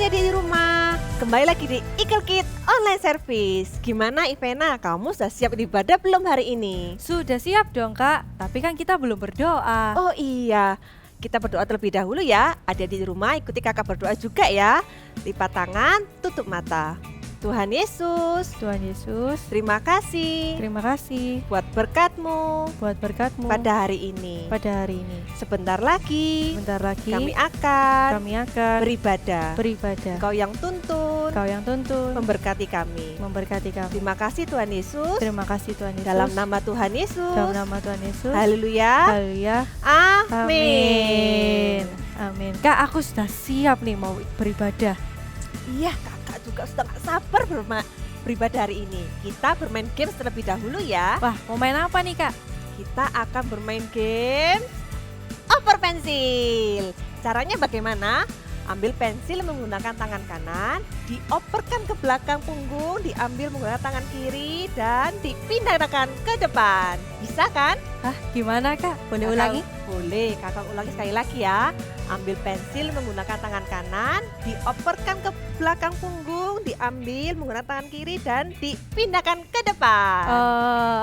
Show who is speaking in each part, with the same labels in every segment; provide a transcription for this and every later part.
Speaker 1: adik-adik di rumah, kembali lagi di Ikal Kid Online Service. Gimana Ivena, kamu sudah siap ibadah belum hari ini?
Speaker 2: Sudah siap dong Kak, tapi kan kita belum berdoa.
Speaker 1: Oh iya, kita berdoa terlebih dahulu ya. Adik-adik di rumah ikuti kakak berdoa juga ya. Lipat tangan, tutup mata. Tuhan Yesus, terima kasih
Speaker 2: Terima kasih
Speaker 1: buat berkat-Mu
Speaker 2: buat berkat-Mu
Speaker 1: pada hari ini. Sebentar lagi kami akan beribadah. Engkau yang tuntun, memberkati kami. Terima kasih Tuhan Yesus. Dalam nama Tuhan Yesus. Haleluya. Amin.
Speaker 2: Kak, aku sudah siap nih mau beribadah.
Speaker 1: Iya, kakak juga sudah gak sabar beribadah hari ini. Kita bermain games terlebih dahulu ya.
Speaker 2: Wah, mau main apa nih Kak?
Speaker 1: Kita akan bermain game oper pensil. Caranya bagaimana? Ambil pensil menggunakan tangan kanan, dioperkan ke belakang punggung, diambil menggunakan tangan kiri, dan dipindahkan ke depan. Bisa kan?
Speaker 2: Hah, gimana Kak? Boleh ulangi?
Speaker 1: Boleh, kakak ulangi sekali lagi ya. Ambil pensil menggunakan tangan kanan, dioperkan ke belakang punggung, diambil menggunakan tangan kiri, dan dipindahkan ke depan.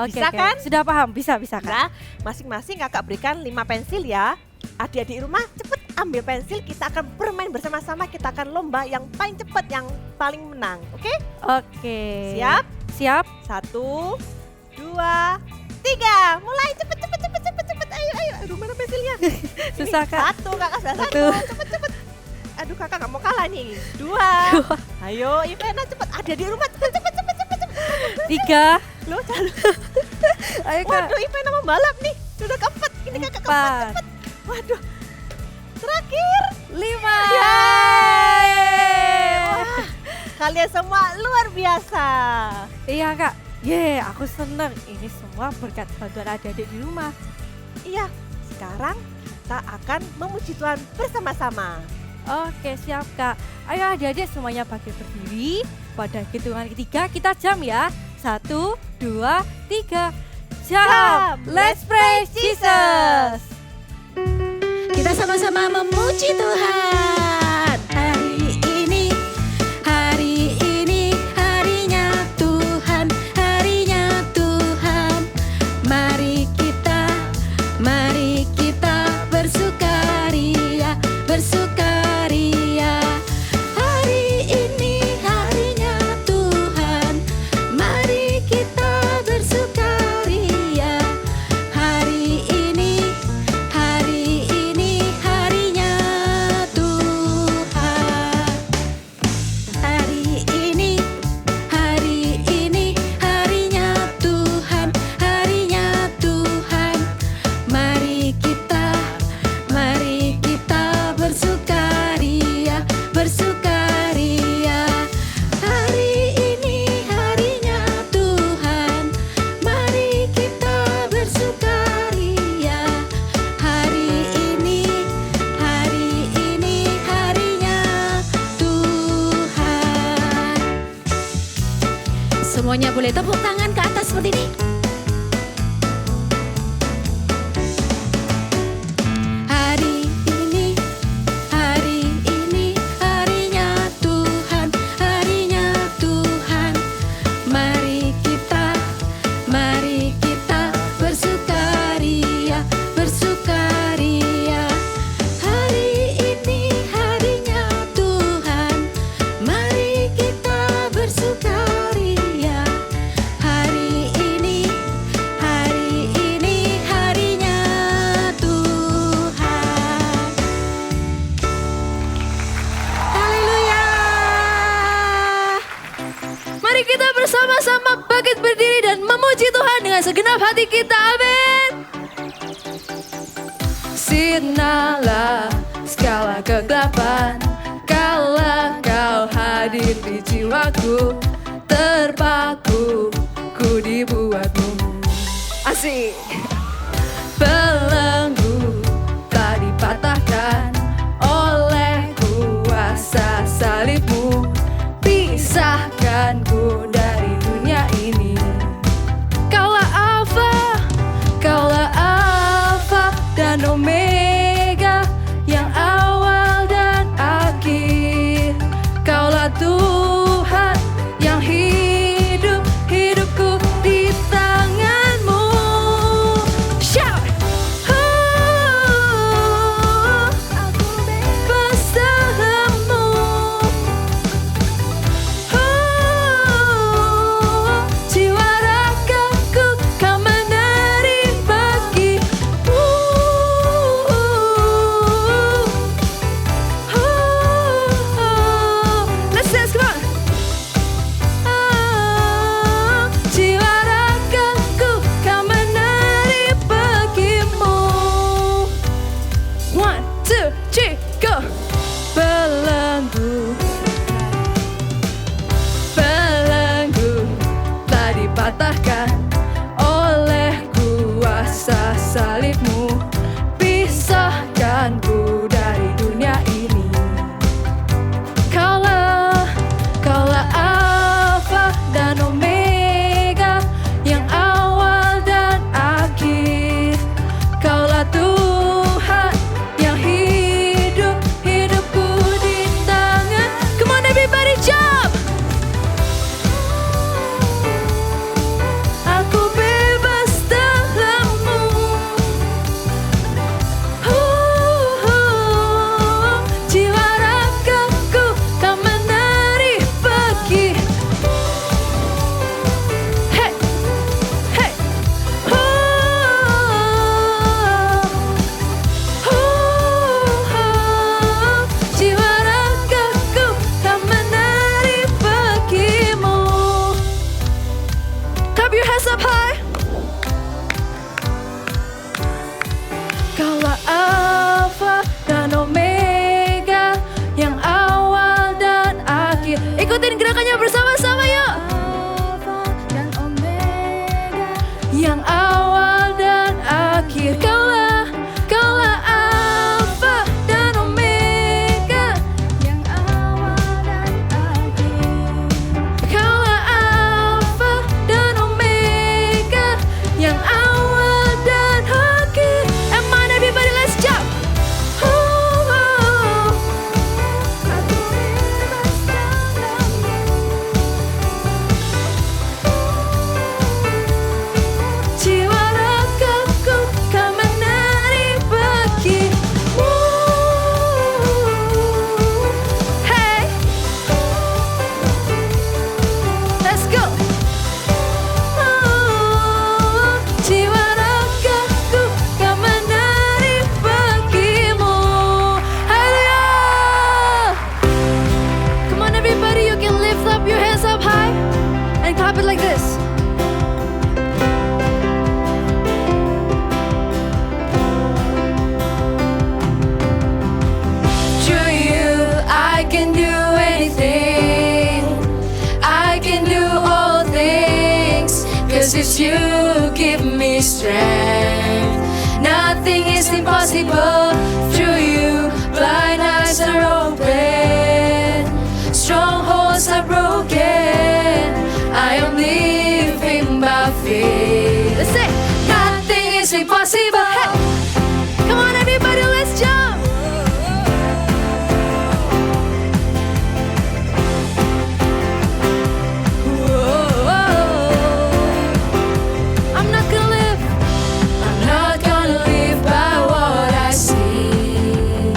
Speaker 1: Bisa kan?
Speaker 2: Sudah paham, bisa Kak.
Speaker 1: Nah, masing-masing kakak berikan 5 pensil ya. Adik-adik rumah cepet ambil pensil, kita akan bermain bersama-sama, kita akan lomba yang paling cepat, yang paling menang. Oke? Siap?
Speaker 2: Siap.
Speaker 1: 1, 2, 3. Mulai cepet. Ayo. Aduh, mana pensilnya?
Speaker 2: Susah Kak.
Speaker 1: 1, kakak sudah 1. Cepet. Aduh, kakak gak mau kalah nih. 2. Ayo, Ivena cepet. Adik-adik rumah cepet.
Speaker 2: 3.
Speaker 1: Loh,
Speaker 2: Ayo Kak.
Speaker 1: waduh, Ivena membalap nih. Sudah keempat. Ini kakak keempat, cepet. Waduh. Terakhir
Speaker 2: 5.
Speaker 1: Wah, kalian semua luar biasa.
Speaker 2: Iya Kak. Aku seneng. Ini semua berkat bantuan adik-adik di rumah.
Speaker 1: Iya, sekarang kita akan memuji Tuhan bersama-sama.
Speaker 2: Oke, siap Kak. Ayo adik-adik semuanya bagi berdiri. Pada hitungan ketiga kita jam ya. 1, 2, 3. Jam. Let's praise Jesus.
Speaker 3: Kita sama-sama memuji Tuhan. Hari ini harinya Tuhan, harinya Tuhan. Mari kita bersukaria. Hari ini harinya Tuhan. Mari kita bersukaria. Hari ini harinya Tuhan. Hari ini harinya Tuhan, harinya Tuhan. Mari kita bersukaria. Hari ini harinya Tuhan. Mari kita bersukaria. Hari ini harinya Tuhan. Semuanya boleh tepuk tangan ke atas seperti ini. Hari ini harinya Tuhan, harinya Tuhan. Mari kita bersukaria. Hari ini harinya Tuhan. Mari kita bersukaria. Hari ini harinya Tuhan. Haleluya. Mari kita bersama-sama bangkit berdiri dan memuji Tuhan dengan segenap hati kita. Amin. Sirnalah segala kegelapan, kala kau hadir di jiwaku. Terpaku ku dibuatmu. Asik. Belenggu tak dipatahkan oleh kuasa salibmu. Pisahkanku dari dunia ini. Kaulah Alfa dan Omega, yang awal dan akhir. patahkan oleh kuasa salibmu. Pisahkanku dari dunia ini. Kaulah Alfa dan Omega, yang awal dan akhir. Kaulah Tuhan yang hidup, hidupku di tangan. Come on everybody jump. Aku bebas dalam-Mu. Jiwa ragaku Kau menarik pergi. Hey, hey. Jiwa ragaku Kau menarik pergi-Mu. Clap your hands up high. Kaulah Alfa dan Omega, yang awal dan akhir. Ikutin gerakannya bersama-sama yuk. Alfa dan Omega, yang awal dan akhir. Kaulah Alfa dan Omega, yang awal dan akhir. Kaulah Alfa dan Omega, yang awal dan akhir. Come on everybody, let's jump. Aku bebas dalam-Mu. Jiwa ragaku Kau menarik pergi-Mu. Hey, let's go. Jiwa ragaku Kau menarik pergi-Mu. Hallelujah. Come on everybody, you can lift up your hands up high and clap it like this. Through you I can do anything. I can do all things, 'cause it's you give me strength. Nothing is impossible. Through you blind eyes are open, strongholds are broken. I am living by faith. Let's say nothing is impossible. Hey. Come on everybody, let's jump. I'm not gonna live by what I see.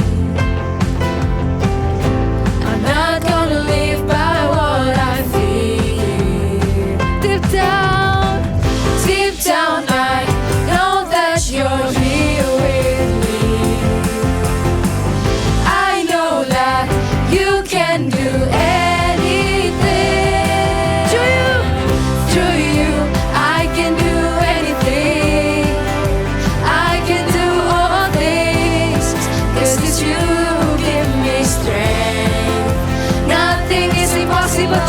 Speaker 3: I'm not gonna live by what I feel. Deep down, I know that you're here with me. I know that you can do anything. Through you, I can do anything. I can do all things, 'cause it's you give me strength. Nothing is impossible.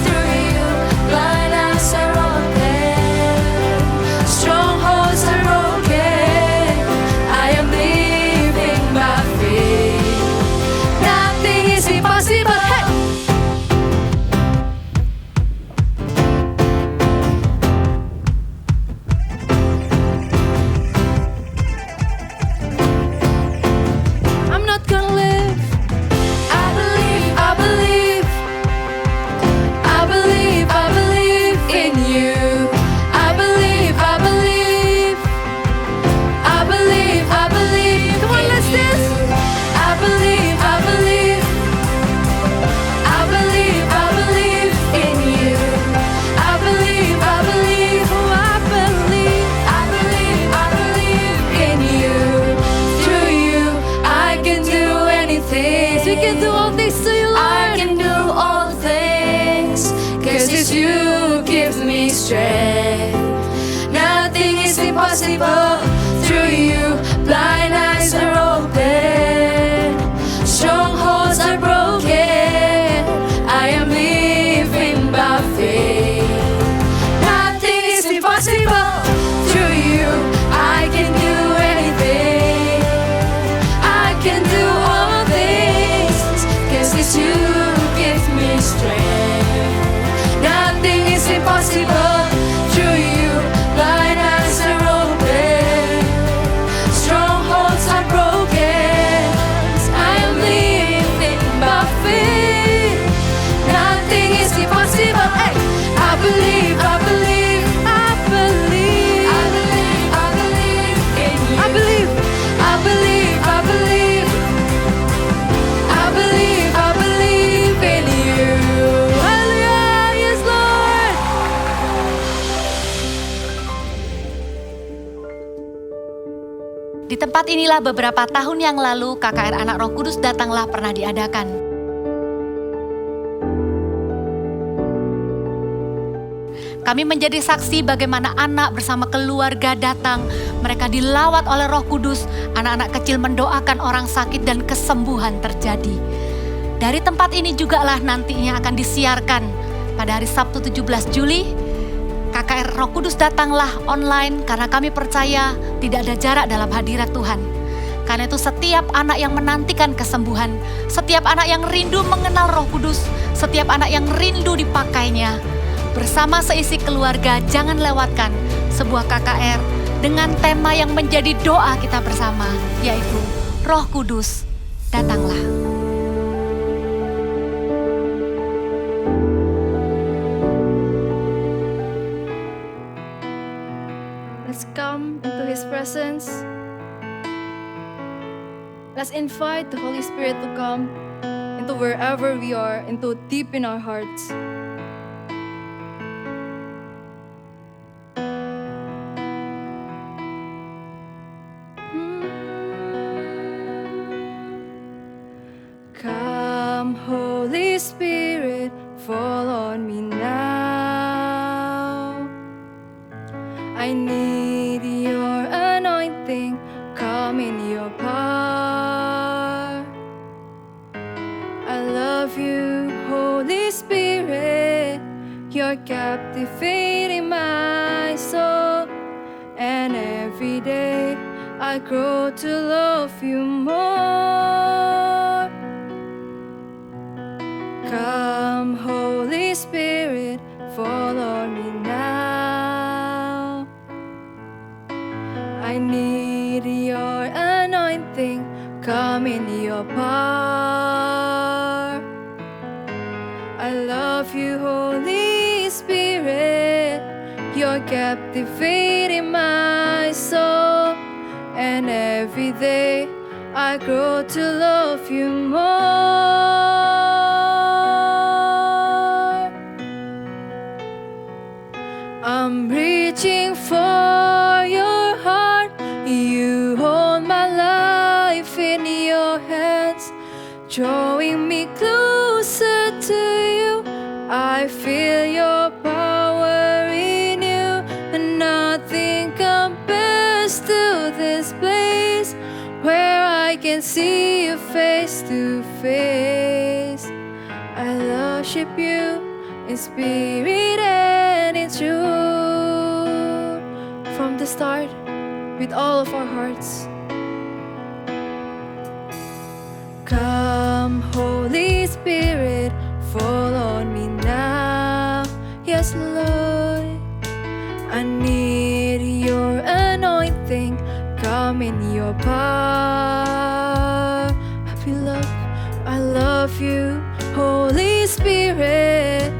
Speaker 3: Through you, blind eyes are open, strongholds are broken. I am living by faith. Nothing is impossible. Hey. I'm not gonna live. I believe in you. I believe. Come on, let's dance. I believe in you. I believe. Oh, I believe in you. Through you, I can do anything. You can do all things through you, Lord. I can do all things, 'cause it's you gives me strength. Nothing is impossible. Through you, blind eyes are open, strongholds are broken. I am living by faith.
Speaker 4: Di tempat inilah beberapa tahun yang lalu KKR Anak Roh Kudus Datanglah pernah diadakan. Kami menjadi saksi bagaimana anak bersama keluarga datang. Mereka dilawat oleh Roh Kudus. Anak-anak kecil mendoakan orang sakit dan kesembuhan terjadi. Dari tempat ini jugalah nantinya akan disiarkan pada hari Sabtu 17 Juli. KKR Roh Kudus Datanglah online karena kami percaya tidak ada jarak dalam hadirat Tuhan. Karena itu setiap anak yang menantikan kesembuhan, setiap anak yang rindu mengenal Roh Kudus, setiap anak yang rindu dipakainya, bersama seisi keluarga jangan lewatkan sebuah KKR dengan tema yang menjadi doa kita bersama, yaitu Roh Kudus Datanglah.
Speaker 3: Let's come into His presence. Let's invite the Holy Spirit to come into wherever we are, into deep in our hearts. Come, Holy Spirit, fall on me now. I need your anointing, come in your power. I love you, Holy Spirit, you're captivating my soul. And every day I grow to love you more. Come, Holy Spirit, fall on me now. I need your anointing, come in your power. I love you, Holy Spirit, you're captivating my soul. And every day I grow to love you more. I'm reaching for your heart. You hold my life in your hands, drawing me closer to you. I feel your power in you, and nothing compares to this place where I can see you face to face. I worship you in spirit and in truth. From the start, with all of our hearts. Come, Holy Spirit, fall on me now. Yes, Lord, I need your anointing, come in your power. I love you, Holy Spirit,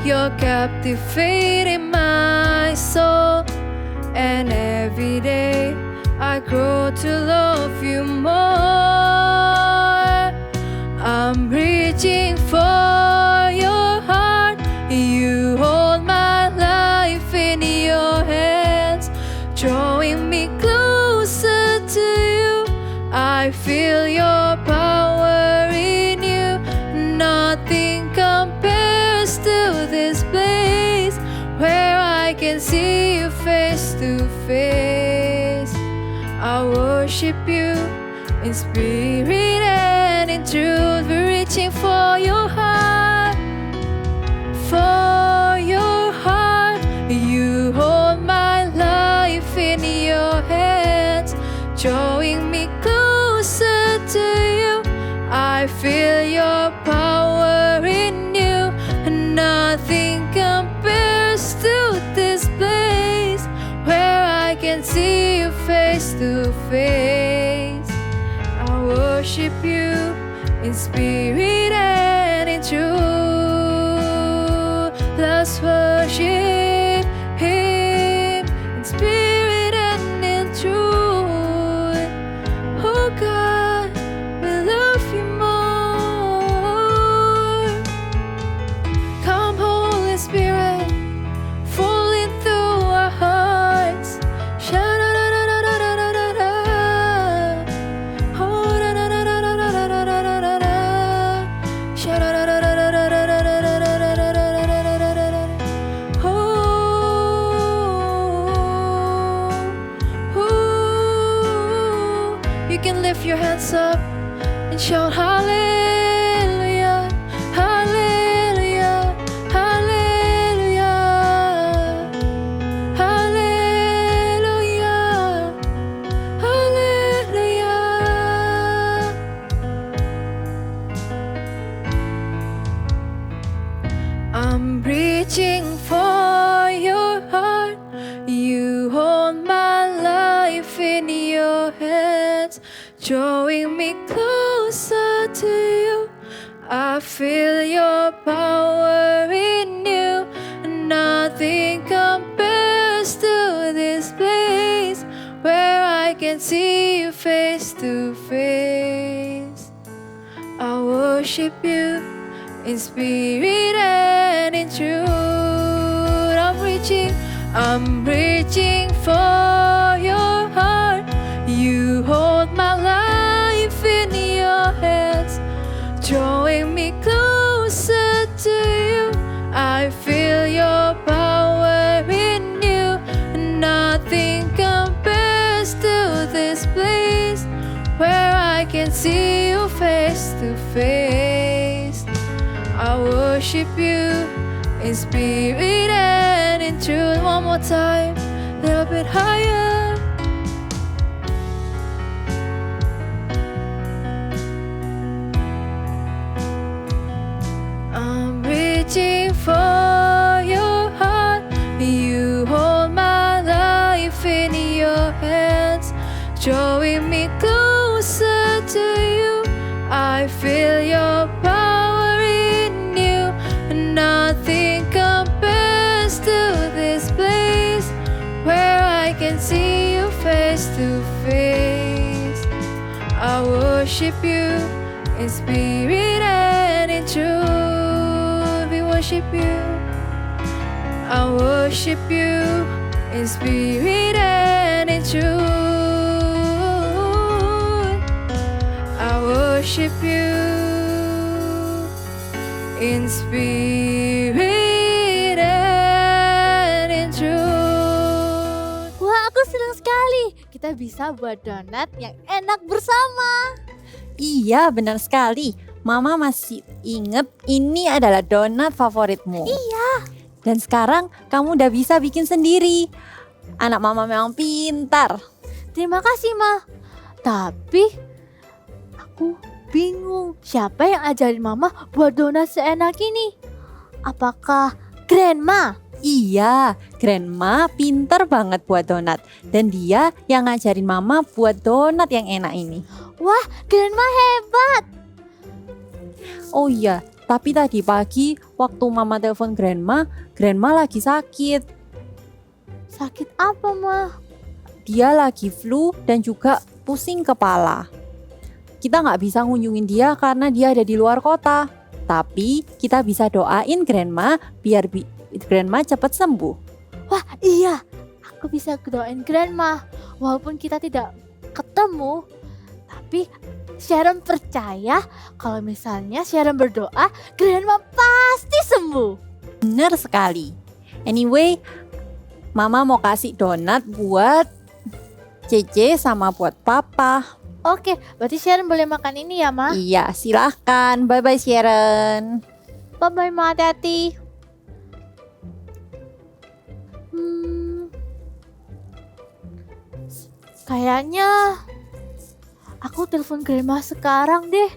Speaker 3: you're captivating my soul. And every day I grow to love you more. I'm reaching for your heart. You hold my life in your hands, drawing me closer to you. I feel your power in you. Nothing compares to this place where I can see you face to face. I worship you in spirit and in truth. We're reaching for your heart, for your heart. You hold my life in your hands, drawing me closer to you. I feel your power in you, and nothing compares to this place where I can see you face to face. I worship you in spirit and in truth. Let's worship Him in spirit and in truth. Oh God, we love you more. Come, Holy Spirit, fall into our hearts. Sha-da-da-da-da-da-da-da-da. your hands up and shout hallelujah, hallelujah, hallelujah, hallelujah, hallelujah. I'm reaching for your heart. You hold my life in your hands, drawing me closer to you. I feel your power in you. Nothing compares to this place where I can see you face to face. I worship you in spirit and in truth. I'm reaching for your heart. You hold my life in your hands, drawing me closer to you. I feel your power in you. Nothing compares to this place where I can see you face to face. I worship you in spirit and in truth. One more time, a little bit higher. I'm reaching for your heart. You hold my life in your hands, drawing me closer to you. I feel your power in you. Nothing compares to this place where I can see you face to face. I worship you in spirit and in truth. We worship you. I worship you in spirit and in truth. I worship you in spirit and in truth.
Speaker 2: Wah, aku senang sekali. Kita bisa buat donat yang enak bersama.
Speaker 5: Iya, benar sekali. Mama masih inget ini adalah donat favoritmu.
Speaker 2: Iya.
Speaker 5: Dan sekarang kamu udah bisa bikin sendiri. Anak mama memang pintar.
Speaker 2: Terima kasih, Ma. Tapi aku bingung siapa yang ajarin Mama buat donat seenak ini. Apakah Grandma?
Speaker 5: Iya, Grandma pintar banget buat donat. Dan dia yang ngajarin Mama buat donat yang enak ini.
Speaker 2: Wah, Grandma hebat.
Speaker 5: Oh iya, tapi tadi pagi waktu Mama telepon Grandma, Grandma lagi sakit.
Speaker 2: Sakit apa, Ma?
Speaker 5: Dia lagi flu dan juga pusing kepala. Kita nggak bisa ngunjungin dia karena dia ada di luar kota. Tapi kita bisa doain Grandma biar Grandma cepat sembuh.
Speaker 2: Wah, iya. Aku bisa doain Grandma. Walaupun kita tidak ketemu, tapi Sharon percaya kalau misalnya Sharon berdoa, Grandma pasti sembuh.
Speaker 5: Bener sekali. Anyway, Mama mau kasih donat buat Cece sama buat Papa.
Speaker 2: Oke, berarti Sharon boleh makan ini ya, Ma?
Speaker 5: Iya, silahkan. Bye-bye Sharon.
Speaker 2: Bye-bye, Ma. Hati-hati. Kayaknya aku telepon Grandma sekarang deh.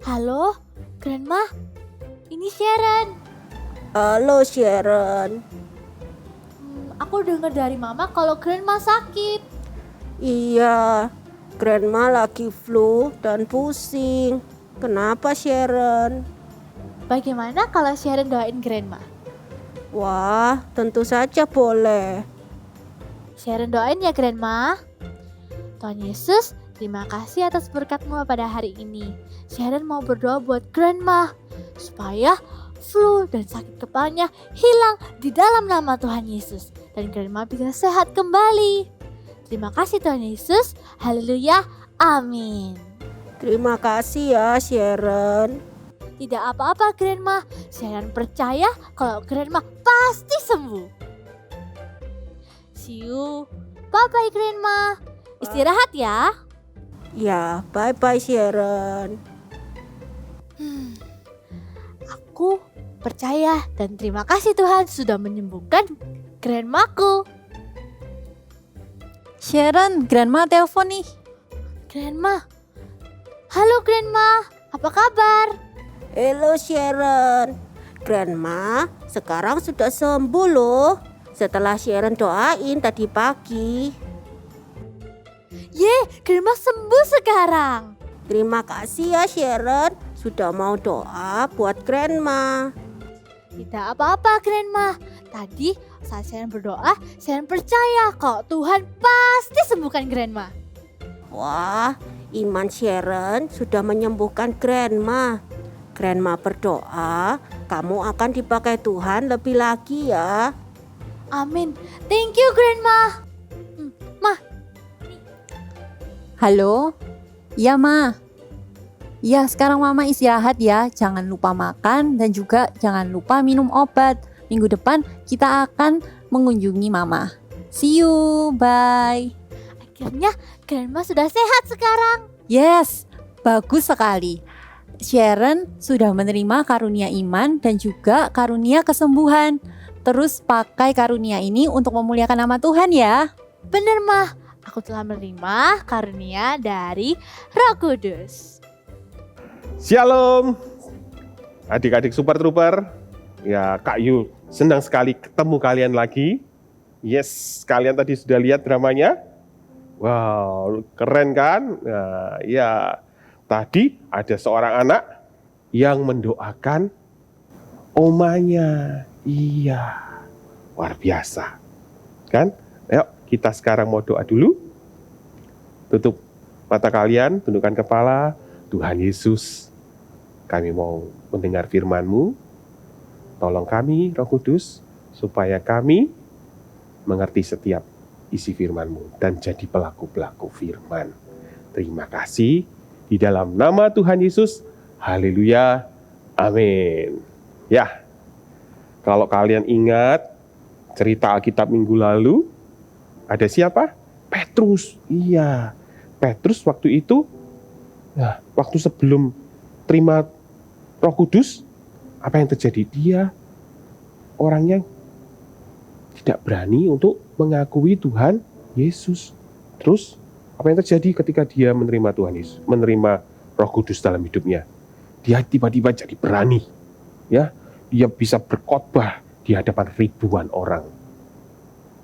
Speaker 2: Halo, Grandma. Ini Sharon.
Speaker 6: Halo Sharon.
Speaker 2: Aku dengar dari Mama kalau Grandma sakit.
Speaker 6: Iya, Grandma lagi flu dan pusing. Kenapa Sharon?
Speaker 2: Bagaimana kalau Sharon doain Grandma?
Speaker 6: Wah, tentu saja boleh.
Speaker 2: Sharon doain ya Grandma. Tuhan Yesus, terima kasih atas berkat-Mu pada hari ini. Sharon mau berdoa buat Grandma supaya flu dan sakit kepalanya hilang di dalam nama Tuhan Yesus. Dan Grandma bisa sehat kembali. Terima kasih Tuhan Yesus. Haleluya. Amin.
Speaker 6: Terima kasih ya Sharon.
Speaker 7: Tidak apa-apa, Grandma. Sharon percaya kalau Grandma pasti sembuh. See you. Bye-bye, Grandma. Istirahat ya.
Speaker 6: Ya, bye-bye Sharon.
Speaker 7: Aku percaya dan terima kasih Tuhan sudah menyembuhkan Grandmaku.
Speaker 5: Sharon, Grandma telepon nih.
Speaker 7: Grandma. Halo Grandma, apa kabar?
Speaker 6: Halo Sharon. Grandma sekarang sudah sembuh loh. Setelah Sharon doain tadi pagi.
Speaker 7: Grandma sembuh sekarang.
Speaker 6: Terima kasih ya Sharon sudah mau doa buat Grandma.
Speaker 7: Tidak apa-apa Grandma. Tadi saat Sharon berdoa, Sharon percaya kalau Tuhan pasti sembuhkan Grandma.
Speaker 6: Wah, iman Sharon sudah menyembuhkan Grandma. Grandma berdoa, kamu akan dipakai Tuhan lebih lagi ya.
Speaker 7: Amin. Thank you Grandma.
Speaker 5: Halo? Iya, Ma. Iya, sekarang Mama istirahat ya. Jangan lupa makan dan juga jangan lupa minum obat. Minggu depan kita akan mengunjungi Mama. See you, bye.
Speaker 7: Akhirnya Grandma sudah sehat sekarang.
Speaker 5: Yes, bagus sekali. Sharon sudah menerima karunia iman dan juga karunia kesembuhan. Terus pakai karunia ini untuk memuliakan nama Tuhan ya.
Speaker 7: Bener Mah, aku telah menerima karunia dari Roh Kudus.
Speaker 8: Shalom, adik-adik Super Trooper. Ya, Kak Yu senang sekali ketemu kalian lagi. Yes, kalian tadi sudah lihat dramanya. Wow, keren kan? Nah, ya, tadi ada seorang anak yang mendoakan omanya. Iya, luar biasa. Kan? Ayo, kita sekarang mau doa dulu. Tutup mata kalian, tundukkan kepala. Tuhan Yesus, kami mau mendengar firman-Mu. Tolong kami, Roh Kudus, supaya kami mengerti setiap isi firman-Mu dan jadi pelaku-pelaku firman. Terima kasih. Di dalam nama Tuhan Yesus, haleluya, amin. Ya, kalau kalian ingat cerita Alkitab minggu lalu, ada siapa? Petrus. Iya, Petrus waktu itu, nah, waktu sebelum terima Roh Kudus, apa yang terjadi? Dia orangnya tidak berani untuk mengakui Tuhan Yesus. Terus apa yang terjadi ketika dia menerima Tuhan Yesus, menerima Roh Kudus dalam hidupnya? Dia tiba-tiba jadi berani, ya. Dia bisa berkhotbah di hadapan ribuan orang.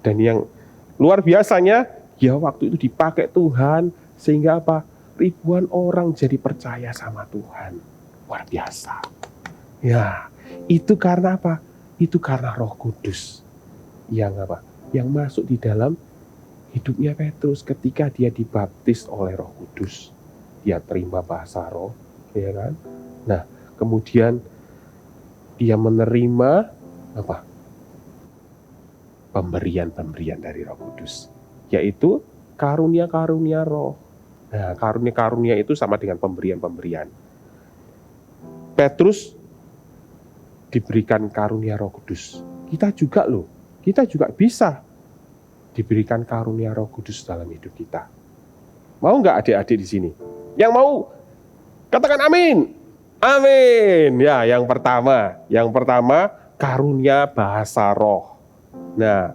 Speaker 8: Dan yang luar biasanya, ya waktu itu dipakai Tuhan sehingga apa? Ribuan orang jadi percaya sama Tuhan. Luar biasa. Ya, itu karena apa? Itu karena Roh Kudus yang apa? Yang masuk di dalam hidupnya Petrus ketika dia dibaptis oleh Roh Kudus. Dia terima bahasa roh, ya kan? Nah, kemudian dia menerima apa? Pemberian-pemberian dari Roh Kudus, yaitu karunia-karunia roh. Nah, karunia-karunia itu sama dengan pemberian-pemberian. Petrus diberikan karunia Roh Kudus. Kita juga loh, kita juga bisa diberikan karunia Roh Kudus dalam hidup kita. Mau nggak adik-adik di sini? Yang mau, katakan amin. Amin. Ya, yang pertama karunia bahasa roh. Nah,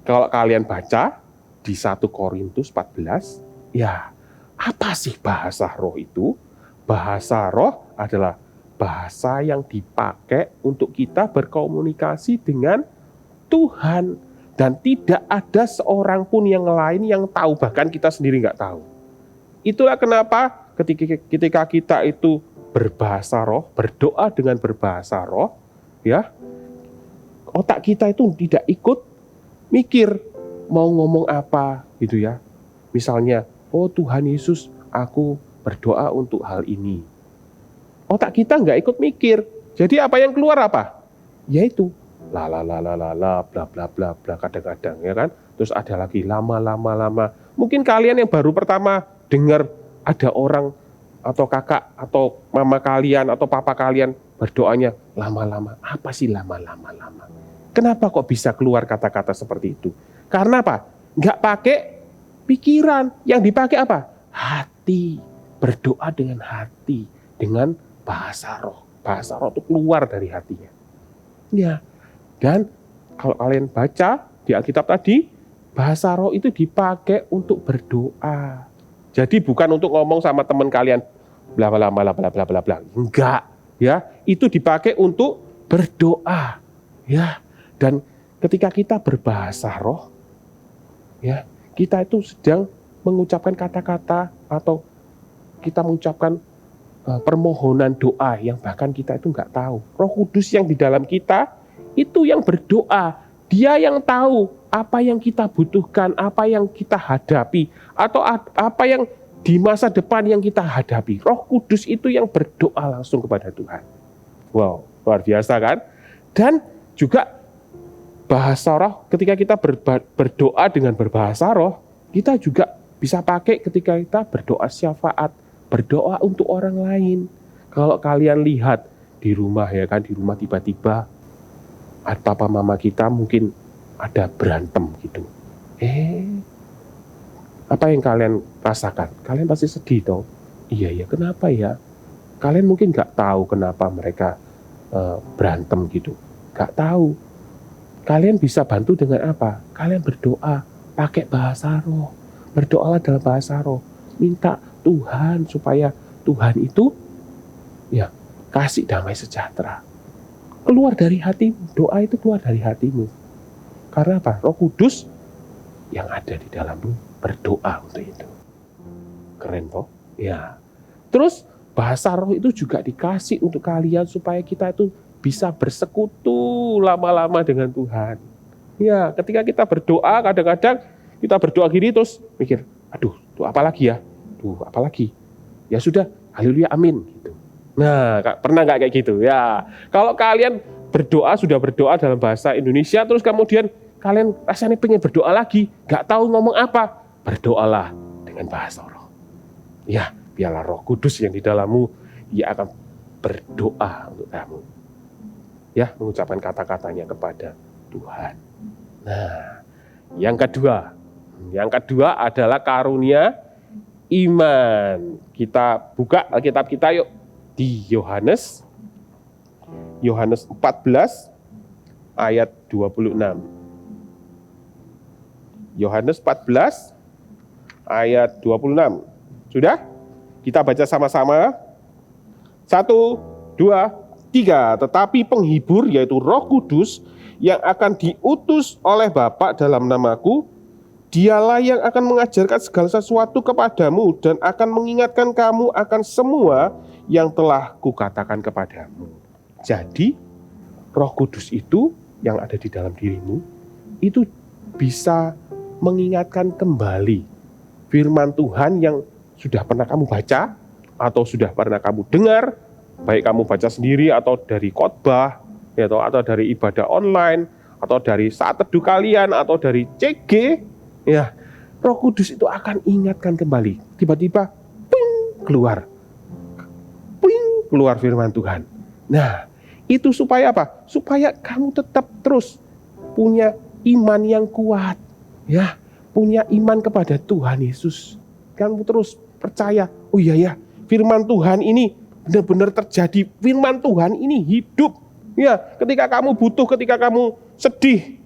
Speaker 8: kalau kalian baca di 1 Korintus 14, ya, apa sih bahasa roh itu? Bahasa roh adalah bahasa yang dipakai untuk kita berkomunikasi dengan Tuhan. Dan tidak ada seorang pun yang lain yang tahu, bahkan kita sendiri nggak tahu. Itulah kenapa ketika kita itu berbahasa roh, berdoa dengan berbahasa roh, ya, otak kita itu tidak ikut mikir mau ngomong apa gitu ya. Misalnya, oh Tuhan Yesus, aku berdoa untuk hal ini. Otak kita nggak ikut mikir. Jadi apa yang keluar apa? Yaitu la bla bla bla bla kadang-kadang, ya kan. Terus ada lagi lama. Mungkin kalian yang baru pertama dengar ada orang atau kakak atau mama kalian atau papa kalian berdoanya lama-lama. Apa sih lama-lama? Kenapa kok bisa keluar kata-kata seperti itu? Karena apa? Nggak pakai pikiran. Yang dipakai apa? Hati. Berdoa dengan hati. Dengan bahasa roh. Bahasa roh itu keluar dari hatinya. Ya. Dan kalau kalian baca di Alkitab tadi, bahasa roh itu dipakai untuk berdoa. Jadi bukan untuk ngomong sama teman kalian bla bla bla bla bla bla bla. Enggak, ya. Itu dipakai untuk berdoa. Ya. Dan ketika kita berbahasa roh, ya, kita itu sedang mengucapkan kata-kata atau kita mengucapkan permohonan doa yang bahkan kita itu enggak tahu. Roh Kudus yang di dalam kita itu yang berdoa. Dia yang tahu apa yang kita butuhkan, apa yang kita hadapi, atau apa yang di masa depan yang kita hadapi. Roh Kudus itu yang berdoa langsung kepada Tuhan. Wow, luar biasa kan? Dan juga bahasa roh, ketika kita berdoa dengan berbahasa roh, kita juga bisa pakai ketika kita berdoa syafaat, berdoa untuk orang lain. Kalau kalian lihat di rumah ya kan, di rumah tiba-tiba papa mama kita mungkin ada berantem gitu. Apa yang kalian rasakan? Kalian pasti sedih toh. Iya, kenapa ya? Kalian mungkin gak tahu kenapa mereka berantem gitu. Gak tahu. Kalian bisa bantu dengan apa? Kalian berdoa pakai bahasa roh. Berdoalah dalam bahasa roh. Minta Tuhan supaya Tuhan itu ya kasih damai sejahtera. Keluar dari hatimu, doa itu keluar dari hatimu. Karena apa? Roh Kudus yang ada di dalammu berdoa untuk itu. Keren toh? Ya. Terus bahasa roh itu juga dikasih untuk kalian supaya kita itu bisa bersekutu lama-lama dengan Tuhan. Ya, ketika kita berdoa kadang-kadang kita berdoa gini terus mikir, aduh, tuh apa lagi ya? Tuh, apa lagi? Ya sudah, haleluya, amin gitu. Nah, pernah nggak kayak gitu? Ya, kalau kalian sudah berdoa dalam bahasa Indonesia, terus kemudian kalian rasanya pengen berdoa lagi, nggak tahu ngomong apa, berdoalah dengan bahasa roh. Ya, biarlah Roh Kudus yang di dalammu, Dia akan berdoa untuk kamu. Ya, mengucapkan kata-katanya kepada Tuhan. Nah, yang kedua adalah karunia iman. Kita buka Alkitab kita yuk. Di Yohanes 14 ayat 26. Yohanes 14 ayat 26. Sudah? Kita baca sama-sama. 1, 2, 3. Tetapi penghibur yaitu Roh Kudus yang akan diutus oleh Bapa dalam namaku, Dialah yang akan mengajarkan segala sesuatu kepadamu dan akan mengingatkan kamu akan semua yang telah kukatakan kepadamu. Jadi, Roh Kudus itu yang ada di dalam dirimu, itu bisa mengingatkan kembali firman Tuhan yang sudah pernah kamu baca, atau sudah pernah kamu dengar, baik kamu baca sendiri atau dari khotbah, atau dari ibadah online, atau dari saat teduh kalian, atau dari CG, ya, Roh Kudus itu akan ingatkan kembali. Tiba-tiba, ping, keluar firman Tuhan. Nah, itu supaya apa? Supaya kamu tetap terus punya iman yang kuat, ya, punya iman kepada Tuhan Yesus. Kamu terus percaya, oh iya ya, firman Tuhan ini benar-benar terjadi. Firman Tuhan ini hidup. Ya, ketika kamu butuh, ketika kamu sedih,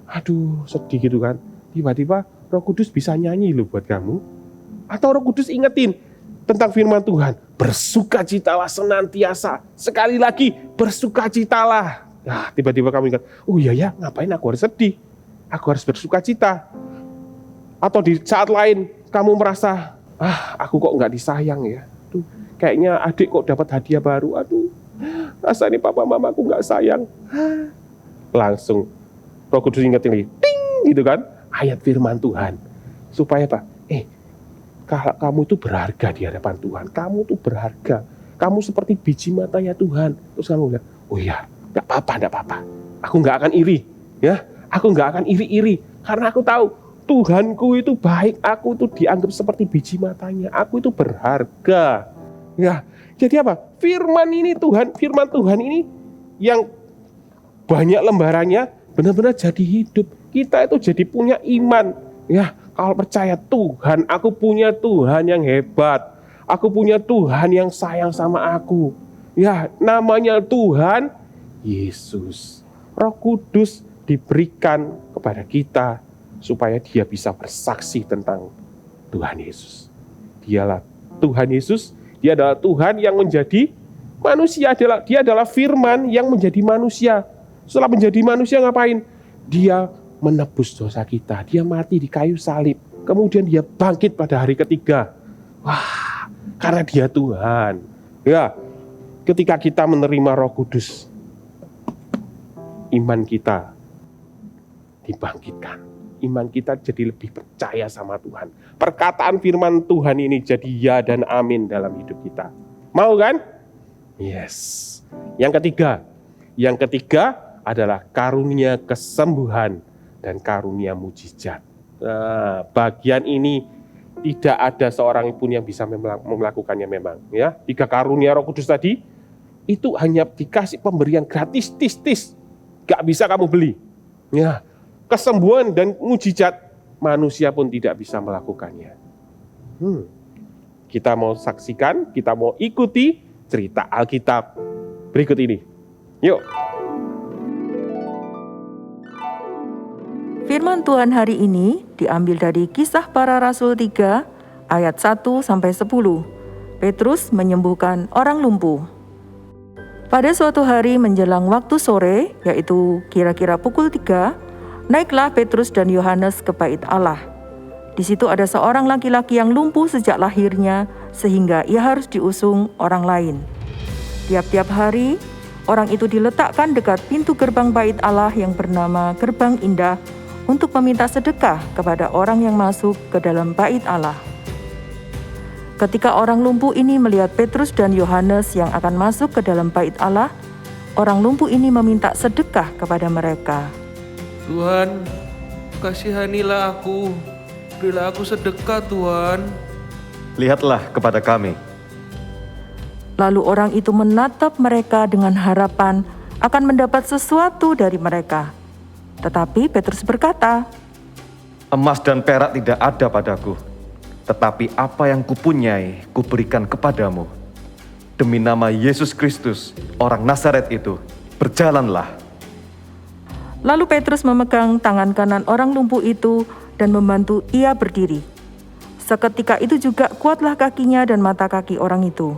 Speaker 8: aduh sedih gitu kan, tiba-tiba Roh Kudus bisa nyanyi loh buat kamu. Atau Roh Kudus ingetin tentang firman Tuhan. Bersukacitalah senantiasa. Sekali lagi, bersukacitalah. Nah, tiba-tiba kamu ingat, oh iya ya, ngapain aku harus sedih? Aku harus bersukacita. Atau di saat lain, kamu merasa, aku kok nggak disayang ya. Tuh, kayaknya adik kok dapat hadiah baru. Aduh, rasanya papa mamaku nggak sayang. Langsung Roh Kudus ingetin lagi, ting, gitu kan. Ayat firman Tuhan. Supaya apa? Kalau kamu itu berharga di hadapan Tuhan. Kamu itu berharga. Kamu seperti biji matanya Tuhan. Terus kamu bilang, oh iya, gak apa-apa. Aku gak akan iri. Ya, aku gak akan iri-iri. Karena aku tahu, Tuhanku itu baik. Aku itu dianggap seperti biji matanya. Aku itu berharga. Ya, jadi apa? Firman Tuhan ini yang banyak lembarannya benar-benar jadi hidup. Kita itu jadi punya iman. Ya, kalau percaya Tuhan, aku punya Tuhan yang hebat. Aku punya Tuhan yang sayang sama aku. Ya, namanya Tuhan Yesus. Roh Kudus diberikan kepada kita supaya dia bisa bersaksi tentang Tuhan Yesus. Dialah Tuhan Yesus, dia adalah Tuhan yang menjadi manusia, dia adalah firman yang menjadi manusia. Setelah menjadi manusia ngapain? Dia menebus dosa kita, dia mati di kayu salib. Kemudian dia bangkit pada hari ketiga. Wah, karena dia Tuhan. Ya, ketika kita menerima Roh Kudus, iman kita dibangkitkan. Iman kita jadi lebih percaya sama Tuhan. Perkataan firman Tuhan ini jadi ya dan amin dalam hidup kita. Mau kan? Yes. Yang ketiga adalah karunia kesembuhan dan karunia mujizat. Nah, bagian ini tidak ada seorang pun yang bisa melakukannya memang. Ya, 3 karunia Roh Kudus tadi itu hanya dikasih pemberian gratis, tis. Gak bisa kamu beli. Ya, kesembuhan dan mujizat manusia pun tidak bisa melakukannya. Kita mau saksikan, kita mau ikuti cerita Alkitab berikut ini. Yuk.
Speaker 9: Firman Tuhan hari ini diambil dari Kisah Para Rasul 3 ayat 1-10. Petrus menyembuhkan orang lumpuh. Pada suatu hari menjelang waktu sore, yaitu kira-kira pukul 3, naiklah Petrus dan Yohanes ke bait Allah. Di situ ada seorang laki-laki yang lumpuh sejak lahirnya, sehingga ia harus diusung orang lain. Tiap-tiap hari, orang itu diletakkan dekat pintu gerbang bait Allah yang bernama Gerbang Indah untuk meminta sedekah kepada orang yang masuk ke dalam bait Allah. Ketika orang lumpuh ini melihat Petrus dan Yohanes yang akan masuk ke dalam bait Allah, orang lumpuh ini meminta sedekah kepada mereka.
Speaker 10: Tuhan, kasihanilah aku, berilah aku sedekah Tuhan.
Speaker 11: Lihatlah kepada kami.
Speaker 9: Lalu orang itu menatap mereka dengan harapan akan mendapat sesuatu dari mereka. Tetapi Petrus berkata,
Speaker 11: Emas dan perak tidak ada padaku, tetapi apa yang kupunyai, kuberikan kepadamu. Demi nama Yesus Kristus, orang Nazaret itu, berjalanlah.
Speaker 9: Lalu Petrus memegang tangan kanan orang lumpuh itu dan membantu ia berdiri. Seketika itu juga kuatlah kakinya dan mata kaki orang itu.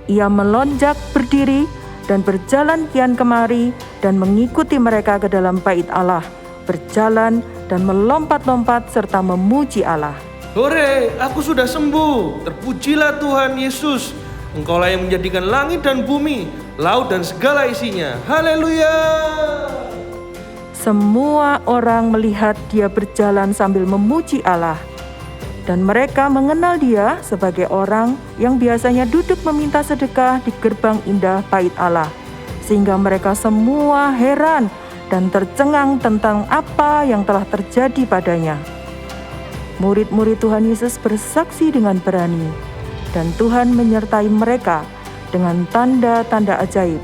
Speaker 9: Ia melonjak berdiri dan berjalan kian kemari dan mengikuti mereka ke dalam bait Allah, berjalan dan melompat-lompat serta memuji Allah.
Speaker 10: Hore, aku sudah sembuh. Terpujilah Tuhan Yesus. Engkaulah yang menjadikan langit dan bumi, laut dan segala isinya. Haleluya.
Speaker 9: Semua orang melihat dia berjalan sambil memuji Allah. Dan mereka mengenal dia sebagai orang yang biasanya duduk meminta sedekah di gerbang indah bait Allah. Sehingga mereka semua heran dan tercengang tentang apa yang telah terjadi padanya. Murid-murid Tuhan Yesus bersaksi dengan berani, dan Tuhan menyertai mereka dengan tanda-tanda ajaib.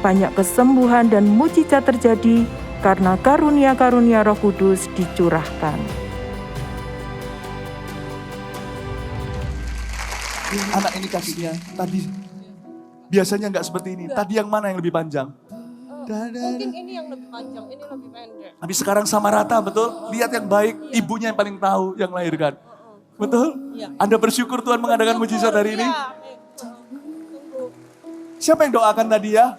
Speaker 9: Banyak kesembuhan dan mujizat terjadi karena karunia-karunia Roh Kudus dicurahkan.
Speaker 12: Anak ini kakinya tadi biasanya nggak seperti ini. Tadi yang mana yang lebih panjang?
Speaker 1: Mungkin ini yang lebih panjang, ini lebih pendek.
Speaker 12: Tapi sekarang sama rata, betul? Lihat yang baik, ibunya yang paling tahu yang melahirkan. Betul? Anda bersyukur Tuhan mengadakan mujizat hari ini? Siapa yang doakan tadi ya?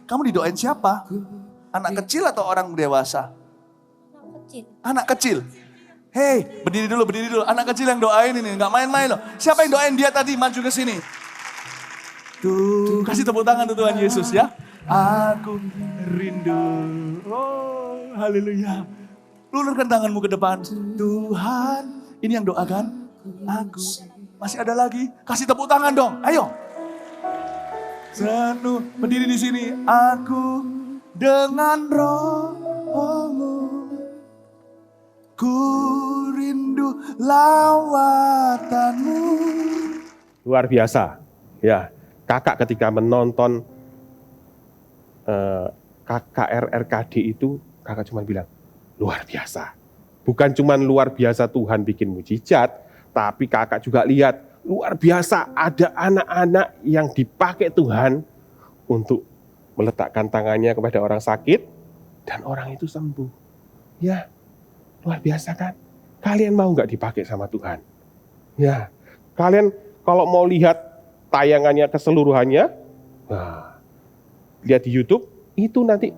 Speaker 12: Kamu didoain siapa? Anak kecil atau orang dewasa? Anak kecil. Hei, berdiri dulu. Anak kecil yang doain ini, nggak main-main loh. Siapa yang doain dia tadi? Maju ke sini. Tuh, kasih tepuk tangan tuh Tuhan Yesus ya. Aku rindu. Oh, haleluya. Lulurkan tanganmu ke depan. Tuhan, ini yang doakan. Aku. Masih ada lagi? Kasih tepuk tangan dong. Ayo. Penuh, berdiri di sini. Aku dengan rohmu. Ku rindu rindu lawatanmu.
Speaker 8: Luar biasa. Ya, kakak ketika menonton KKR-RKD itu, kakak cuma bilang, luar biasa. Bukan cuma luar biasa Tuhan bikin mujizat, tapi kakak juga lihat, luar biasa ada anak-anak yang dipakai Tuhan untuk meletakkan tangannya kepada orang sakit, dan orang itu sembuh. Ya, luar biasa kan? Kalian mau nggak dipakai sama Tuhan? Ya, kalian kalau mau lihat tayangannya keseluruhannya, nah, lihat di YouTube, itu nanti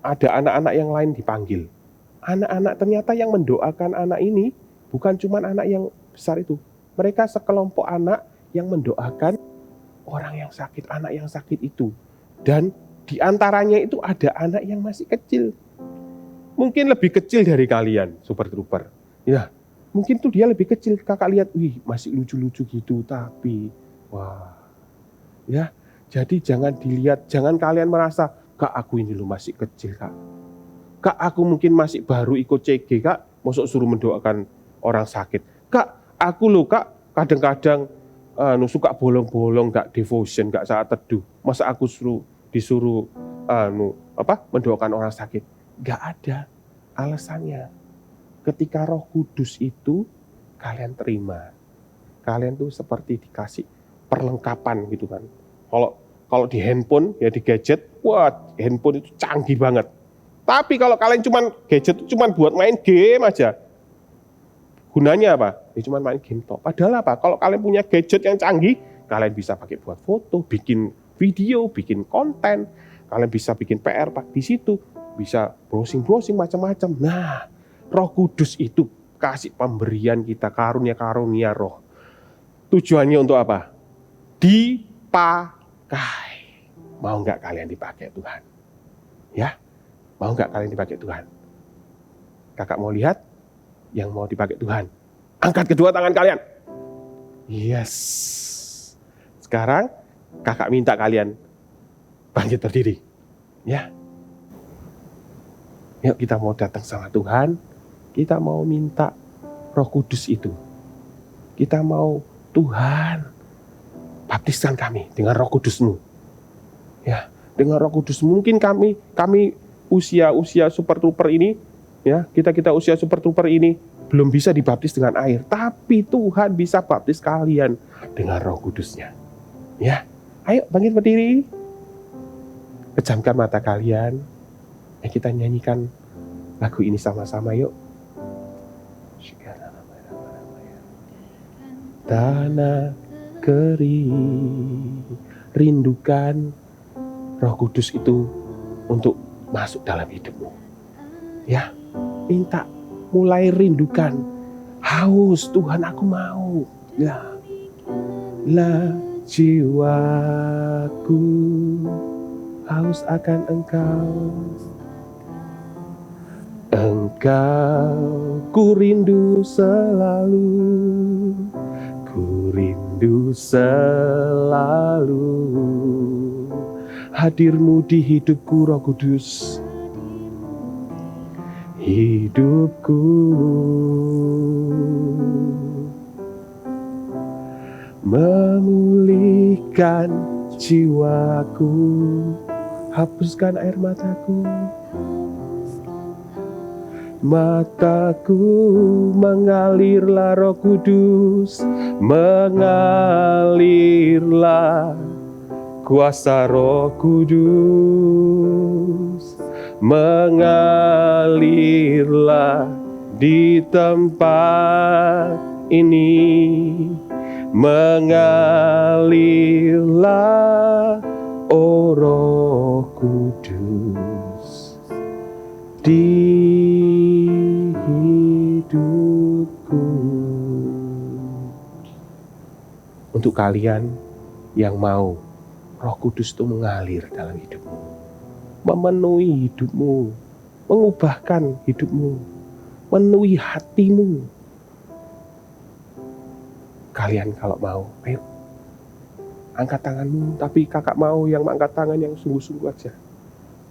Speaker 8: ada anak-anak yang lain dipanggil. Anak-anak ternyata yang mendoakan anak ini bukan cuma anak yang besar itu. Mereka sekelompok anak yang mendoakan orang yang sakit, anak yang sakit itu. Dan di antaranya itu ada anak yang masih kecil. Mungkin lebih kecil dari kalian, Super Trooper. Ya, mungkin tuh dia lebih kecil. Kakak lihat, wih masih lucu-lucu gitu, tapi wah. Ya, jadi jangan dilihat, jangan kalian merasa, Kak aku ini loh masih kecil Kak. Kak aku mungkin masih baru ikut CG Kak, masuk suruh mendoakan orang sakit. Kak aku loh Kak kadang-kadang suka bolong-bolong, gak devotion, gak saat teduh. Masa aku disuruh mendoakan orang sakit? Gak ada alasannya. Ketika Roh Kudus itu kalian terima, kalian tuh seperti dikasih perlengkapan gitu kan. Kalau di handphone ya di gadget, wah handphone itu canggih banget. Tapi kalau kalian gadget itu cuma buat main game aja, gunanya apa? Ya cuma main game toh. Padahal apa? Kalau kalian punya gadget yang canggih, kalian bisa pakai buat foto, bikin video, bikin konten. Kalian bisa bikin PR di situ, bisa browsing macam-macam. Nah, Roh Kudus itu kasih pemberian kita, karunia-karunia roh. Tujuannya untuk apa? Dipakai. Mau nggak kalian dipakai Tuhan? Ya, mau nggak kalian dipakai Tuhan? Kakak mau lihat yang mau dipakai Tuhan. Angkat kedua tangan kalian. Yes. Sekarang kakak minta kalian bangkit berdiri. Ya. Yuk kita mau datang sama Tuhan. Kita mau minta Roh Kudus itu. Kita mau Tuhan baptiskan kami dengan Roh Kudus-Mu. Ya, dengan Roh Kudus. Mungkin kami usia Super Trooper ini, ya, kita usia Super Trooper ini belum bisa dibaptis dengan air, tapi Tuhan bisa baptis kalian dengan Roh Kudus-Nya. Ya, ayo bangkit berdiri. Pejamkan mata kalian. Kita nyanyikan lagu ini sama-sama yuk. Tanah kering, rindukan Roh Kudus itu untuk masuk dalam hidupmu. Ya, minta mulai rindukan. Haus, Tuhan aku mau. Ya. Lah jiwaku haus akan Engkau. Engkau ku rindu selalu. Ku rindu selalu hadir-Mu di hidupku Roh Kudus. Hidupku memulihkan jiwaku, hapuskan air mataku. Mataku mengalirlah Roh Kudus, mengalirlah kuasa Roh Kudus, mengalirlah di tempat ini, mengalirlah oh Roh Kudus di hidupku. Untuk kalian yang mau Roh Kudus itu mengalir dalam hidupmu, memenuhi hidupmu, mengubahkan hidupmu, memenuhi hatimu. Kalian kalau mau, ayo angkat tanganmu, tapi kakak mau yang angkat tangan yang sungguh-sungguh aja.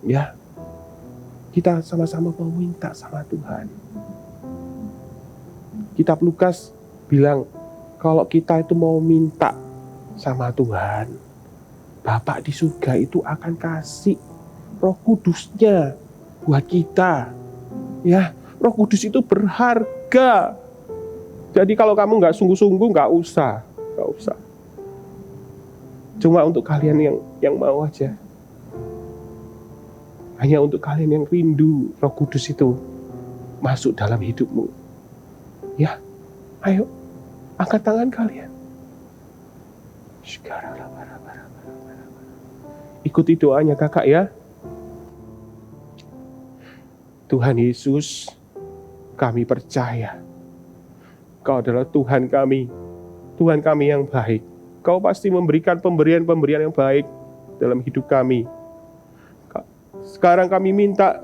Speaker 8: Ya, kita sama-sama mau minta sama Tuhan. Kitab Lukas bilang kalau kita itu mau minta sama Tuhan, Bapak di surga itu akan kasih Roh Kudusnya buat kita. Ya, Roh Kudus itu berharga. Jadi kalau kamu nggak sungguh-sungguh nggak usah. Cuma untuk kalian yang mau aja. Hanya untuk kalian yang rindu Roh Kudus itu masuk dalam hidupmu. Ya, ayo angkat tangan kalian. Ikuti doanya kakak ya. Tuhan Yesus, kami percaya Kau adalah Tuhan kami yang baik. Kau pasti memberikan pemberian-pemberian yang baik dalam hidup kami. Sekarang kami minta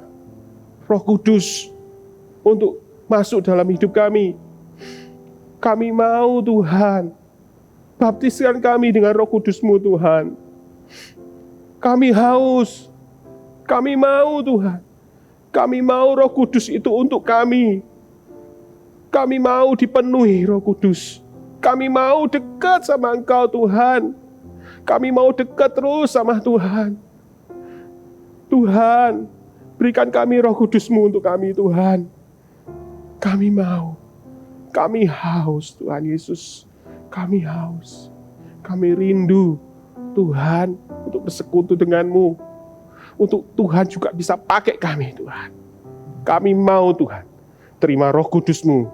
Speaker 8: Roh Kudus untuk masuk dalam hidup kami. Kami mau Tuhan, baptiskan kami dengan Roh Kudus-Mu Tuhan. Kami haus, kami mau Tuhan. Kami mau Roh Kudus itu untuk kami. Kami mau dipenuhi Roh Kudus. Kami mau dekat sama Engkau Tuhan. Kami mau dekat terus sama Tuhan. Tuhan, berikan kami Roh Kudus-Mu untuk kami Tuhan. Kami mau. Kami haus Tuhan Yesus. Kami haus. Kami rindu Tuhan untuk bersekutu dengan-Mu. Untuk Tuhan juga bisa pakai kami Tuhan. Kami mau Tuhan terima Roh Kudus-Mu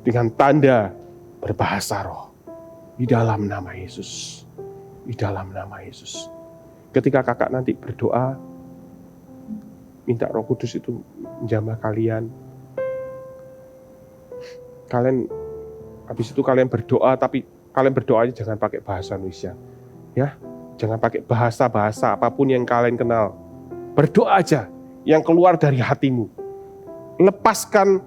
Speaker 8: dengan tanda berbahasa roh. Di dalam nama Yesus. Di dalam nama Yesus. Ketika kakak nanti berdoa, minta Roh Kudus itu menjamah kalian. Habis itu kalian berdoa, tapi kalian berdoanya jangan pakai bahasa Indonesia. Ya, jangan pakai bahasa-bahasa apapun yang kalian kenal. Berdoa aja yang keluar dari hatimu. Lepaskan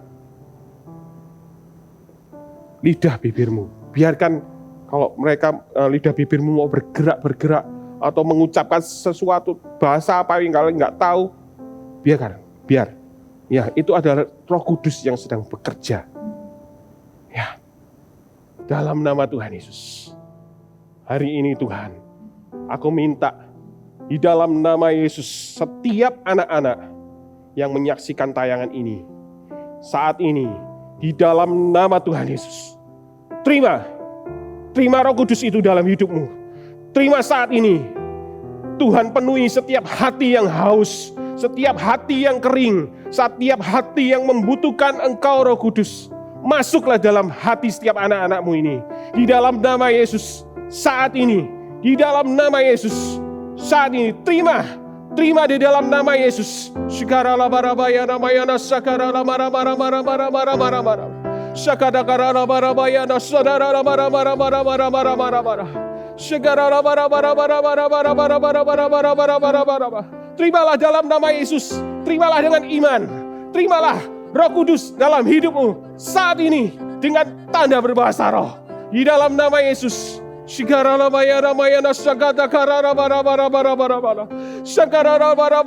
Speaker 8: lidah bibirmu. Biarkan kalau mereka lidah bibirmu mau bergerak atau mengucapkan sesuatu bahasa apa yang kalian nggak tahu, biar. Ya, itu adalah Roh Kudus yang sedang bekerja. Ya, dalam nama Tuhan Yesus. Hari ini Tuhan, aku minta di dalam nama Yesus, setiap anak-anak yang menyaksikan tayangan ini, saat ini, di dalam nama Tuhan Yesus, terima Roh Kudus itu dalam hidupmu. Terima saat ini, Tuhan penuhi setiap hati yang haus, setiap hati yang kering, setiap hati yang membutuhkan Engkau Roh Kudus. Masuklah dalam hati setiap anak-anak-Mu ini. Di dalam nama Yesus, saat ini, di dalam nama Yesus, saat ini, terima di dalam nama Yesus. Syukarala barabaya namayana sakarala marah. Syakadakara barabayana saudara marah. Syukarala barabara. Terimalah dalam nama Yesus. Terimalah dengan iman. Terimalah Roh Kudus dalam hidupmu saat ini dengan tanda berbahasa roh. Di dalam nama Yesus. Syukarala bayana mayana sakadakara bara. Syukarala bara.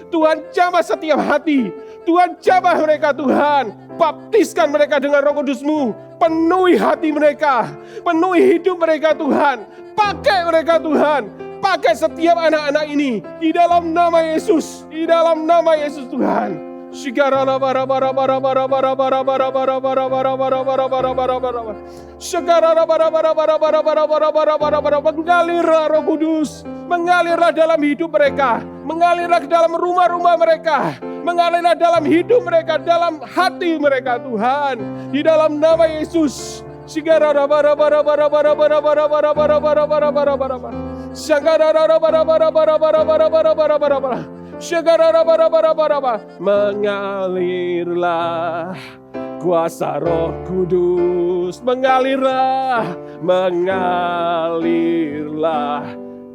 Speaker 8: Tuhan jamah setiap hati. Tuhan jamah mereka Tuhan. Baptiskan mereka dengan Roh Kudus-Mu. Penuhi hati mereka. Penuhi hidup mereka Tuhan. Pakai mereka Tuhan. Pakai setiap anak-anak ini. Di dalam nama Yesus. Di dalam nama Yesus Tuhan. Syukarala bara. Syukarala bara. Mengalirlah Roh Kudus. Mengalirlah dalam hidup mereka. Mengalirlah ke dalam rumah-rumah mereka. Mengalirlah dalam hidup mereka, dalam hati mereka Tuhan. Di dalam nama Yesus. Syukarala bara. Mengalirlah kuasa Roh Kudus, mengalirlah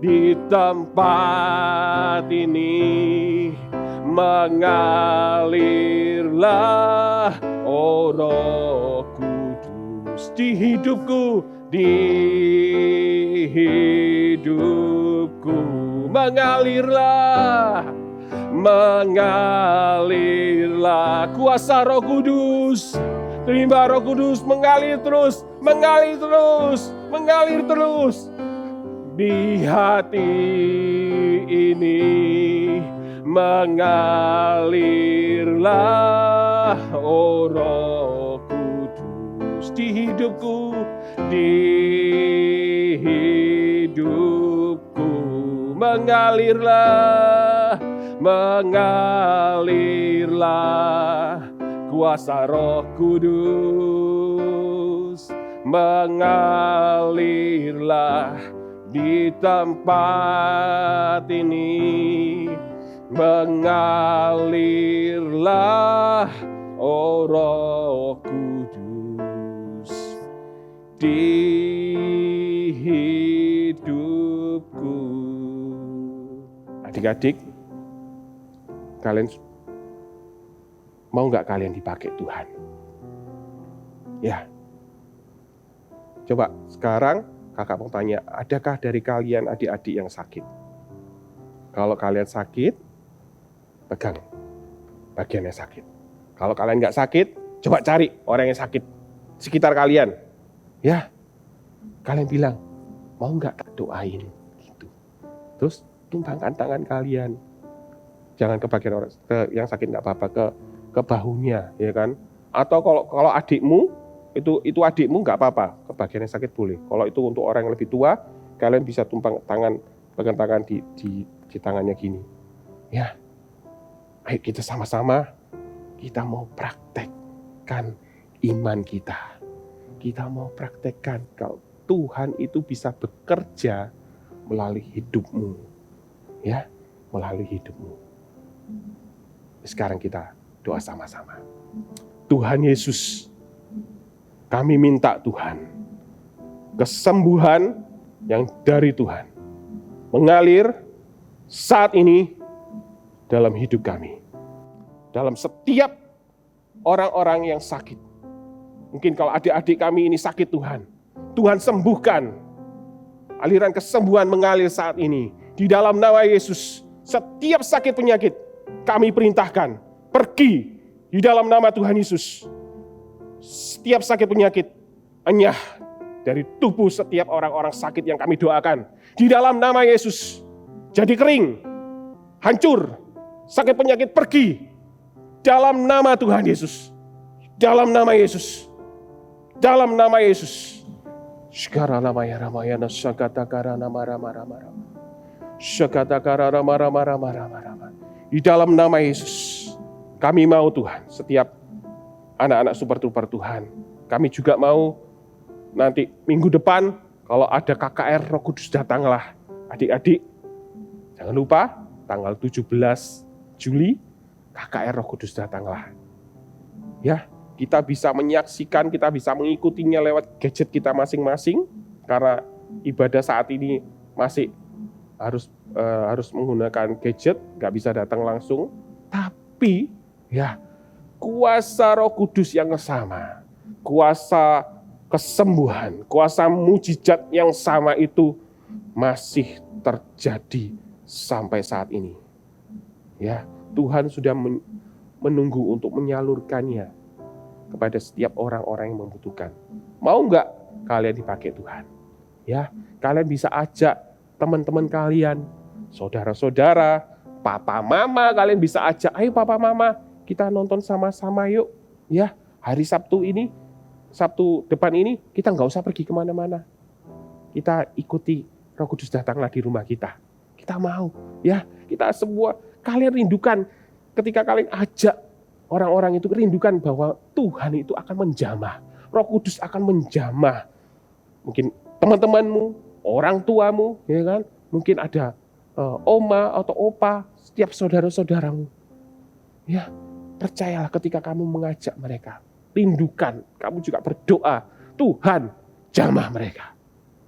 Speaker 8: di tempat ini, mengalirlah Roh Kudus di hidupku, mengalirlah mengalirlah kuasa Roh Kudus. Terima Roh Kudus mengalir terus, mengalir terus, mengalir terus di hati ini. Mengalirlah oh Roh Kudus di hidupku, di hidupku. Mengalirlah, mengalirlah kuasa Roh Kudus. Mengalirlah di tempat ini. Mengalirlah oh Roh Kudus di hidupku. Adik-adik, kalian mau nggak kalian dipakai Tuhan? Ya. Coba sekarang kakak mau tanya, adakah dari kalian adik-adik yang sakit? Kalau kalian sakit, pegang bagian yang sakit. Kalau kalian nggak sakit, coba cari orang yang sakit sekitar kalian. Ya, kalian bilang, mau nggak doain? Gitu. Terus tumpangkan tangan kalian. Jangan ke bagian orang yang sakit, nggak apa-apa, ke bahunya, ya kan? Atau kalau adikmu itu adikmu nggak apa-apa, ke bagian yang sakit boleh. Kalau itu untuk orang yang lebih tua, kalian bisa tumpang tangan, pegang tangan di tangannya gini. Ya. Ayo kita sama-sama, kita mau praktekkan iman kita. Kita mau praktekkan kalau Tuhan itu bisa bekerja melalui hidupmu. Ya, melalui hidupmu. Sekarang kita doa sama-sama. Tuhan Yesus, kami minta Tuhan, kesembuhan yang dari Tuhan mengalir saat ini dalam hidup kami. Dalam setiap orang-orang yang sakit. Mungkin kalau adik-adik kami ini sakit Tuhan. Tuhan sembuhkan. Aliran kesembuhan mengalir saat ini. Di dalam nama Yesus. Setiap sakit penyakit kami perintahkan. Pergi di dalam nama Tuhan Yesus. Setiap sakit penyakit enyah dari tubuh setiap orang-orang sakit yang kami doakan. Di dalam nama Yesus. Jadi kering. Hancur. Sakit penyakit pergi dalam nama Tuhan Yesus. Dalam nama Yesus. Dalam nama Yesus. Sekarang namanya Ramayana Sagatakara nama Rama. Sagatakara Rama. Di dalam nama Yesus. Kami mau Tuhan, setiap anak-anak super trooper Tuhan. Kami juga mau nanti minggu depan kalau ada KKR Roh Kudus datanglah. Adik-adik, jangan lupa tanggal 17 Juli, KKR Roh Kudus datanglah. Ya, kita bisa menyaksikan, kita bisa mengikutinya lewat gadget kita masing-masing. Karena ibadah saat ini masih harus menggunakan gadget, nggak bisa datang langsung. Tapi, ya, kuasa Roh Kudus yang sama, kuasa kesembuhan, kuasa mujizat yang sama itu masih terjadi sampai saat ini. Ya, Tuhan sudah menunggu untuk menyalurkannya kepada setiap orang-orang yang membutuhkan. Mau nggak kalian dipakai Tuhan? Ya, kalian bisa ajak teman-teman kalian, saudara-saudara, papa mama, kalian bisa ajak, ayo papa mama, kita nonton sama-sama yuk. Ya, hari Sabtu depan ini, kita nggak usah pergi kemana-mana. Kita ikuti Roh Kudus datanglah di rumah kita. Kita mau, ya, kita semua. Kalian rindukan ketika kalian ajak orang-orang itu, rindukan bahwa Tuhan itu akan menjamah. Roh Kudus akan menjamah. Mungkin teman-temanmu, orang tuamu, ya kan? Mungkin ada oma atau opa, setiap saudara-saudaramu. Ya, percayalah ketika kamu mengajak mereka. Rindukan, kamu juga berdoa. Tuhan, jamah mereka.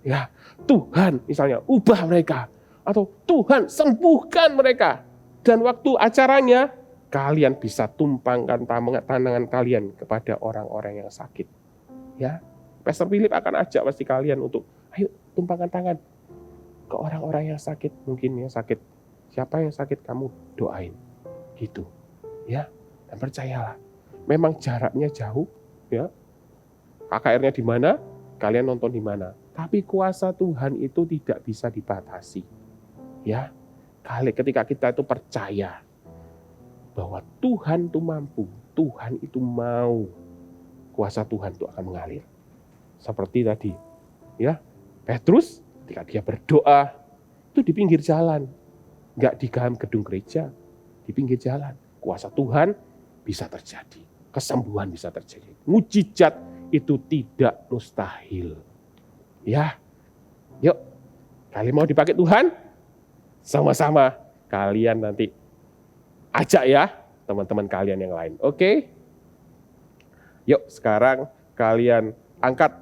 Speaker 8: Ya, Tuhan misalnya ubah mereka. Atau Tuhan sembuhkan mereka. Dan waktu acaranya, kalian bisa tumpangkan tangan kalian kepada orang-orang yang sakit. Ya, Pastor Philip akan ajak pasti kalian untuk, ayo tumpangkan tangan ke orang-orang yang sakit. Mungkin yang sakit, siapa yang sakit kamu doain. Gitu. Ya. Dan percayalah, memang jaraknya jauh, ya. KKR-nya di mana? Kalian nonton di mana? Tapi kuasa Tuhan itu tidak bisa dibatasi. Ya. Ketika kita itu percaya bahwa Tuhan itu mampu, Tuhan itu mau, kuasa Tuhan itu akan mengalir. Seperti tadi, ya, Petrus ketika dia berdoa itu di pinggir jalan, nggak di dalam gedung gereja, di pinggir jalan. Kuasa Tuhan bisa terjadi, kesembuhan bisa terjadi, mujizat itu tidak mustahil. Ya, yuk, kalian mau dipakai Tuhan? Sama-sama kalian nanti ajak ya teman-teman kalian yang lain, oke? Yuk sekarang kalian angkat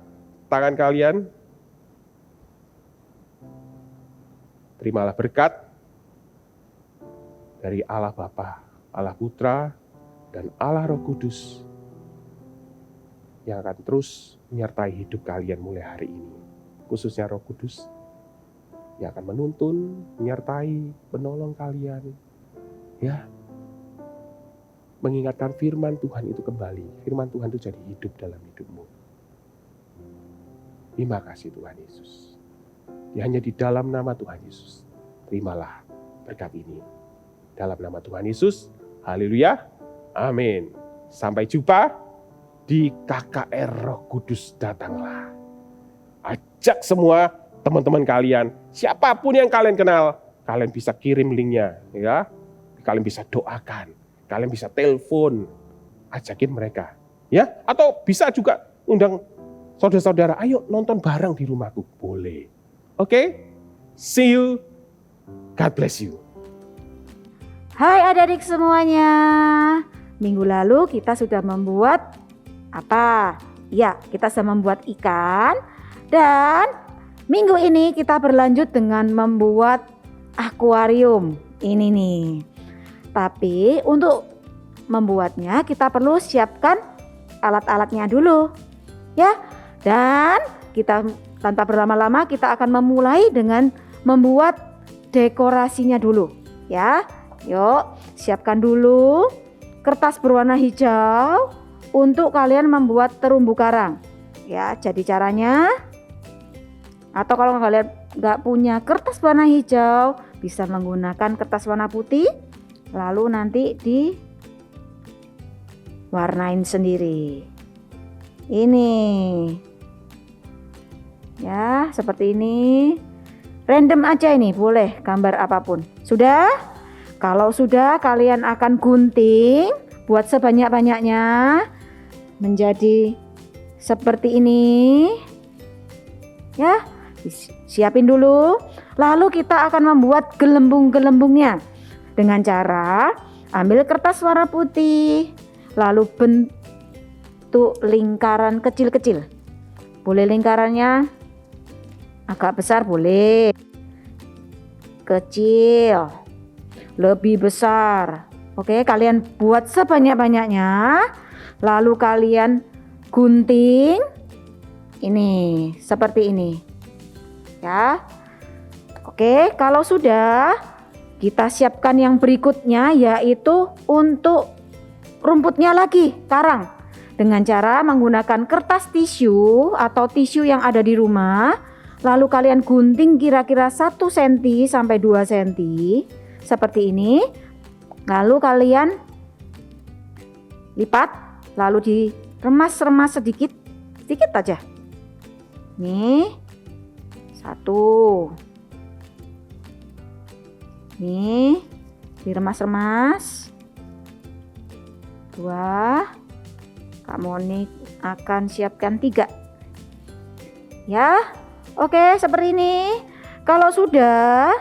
Speaker 8: tangan kalian. Terimalah berkat dari Allah Bapa, Allah Putra, dan Allah Roh Kudus yang akan terus menyertai hidup kalian mulai hari ini. Khususnya Roh Kudus yang akan menuntun, menyertai, menolong kalian. Ya, mengingatkan firman Tuhan itu kembali. Firman Tuhan itu jadi hidup dalam hidupmu. Terima kasih Tuhan Yesus. Hanya di dalam nama Tuhan Yesus. Terimalah berkat ini. Dalam nama Tuhan Yesus. Haleluya. Amin. Sampai jumpa di KKR Roh Kudus datanglah. Ajak semua teman-teman kalian. Siapapun yang kalian kenal. Kalian bisa kirim linknya. Ya. Kalian bisa doakan. Kalian bisa telepon, ajakin mereka, ya. Atau bisa juga undang saudara-saudara, ayo nonton bareng di rumahku, boleh. Oke, see you, God bless you.
Speaker 13: Hai adik-adik semuanya, minggu lalu kita sudah membuat apa? Ya, kita sudah membuat ikan, dan minggu ini kita berlanjut dengan membuat akuarium. Ini nih. Tapi untuk membuatnya kita perlu siapkan alat-alatnya dulu. Ya. Dan kita tanpa berlama-lama kita akan memulai dengan membuat dekorasinya dulu. Ya. Yuk, siapkan dulu kertas berwarna hijau untuk kalian membuat terumbu karang. Ya, jadi caranya, atau kalau kalian nggak punya kertas warna hijau, bisa menggunakan kertas warna putih. Lalu nanti diwarnain sendiri. Ini. Ya, seperti ini. Random aja ini, boleh gambar apapun. Sudah? Kalau sudah, kalian akan gunting buat sebanyak-banyaknya menjadi seperti ini. Ya, siapin dulu. Lalu kita akan membuat gelembung-gelembungnya. Dengan cara ambil kertas warna putih, lalu bentuk lingkaran kecil-kecil. Boleh lingkarannya agak besar, boleh kecil, lebih besar. Oke, kalian buat sebanyak-banyaknya, lalu kalian gunting ini seperti ini. Ya. Oke, kalau sudah, kita siapkan yang berikutnya, yaitu untuk rumputnya lagi, karang. Dengan cara menggunakan kertas tisu atau tisu yang ada di rumah. Lalu kalian gunting kira-kira 1 cm sampai 2 cm. Seperti ini. Lalu kalian lipat. Lalu diremas-remas sedikit. Sedikit aja. Nih. 1. Nih, diremas-remas. 2. Kak Moni akan siapkan 3. Ya, oke, seperti ini. Kalau sudah,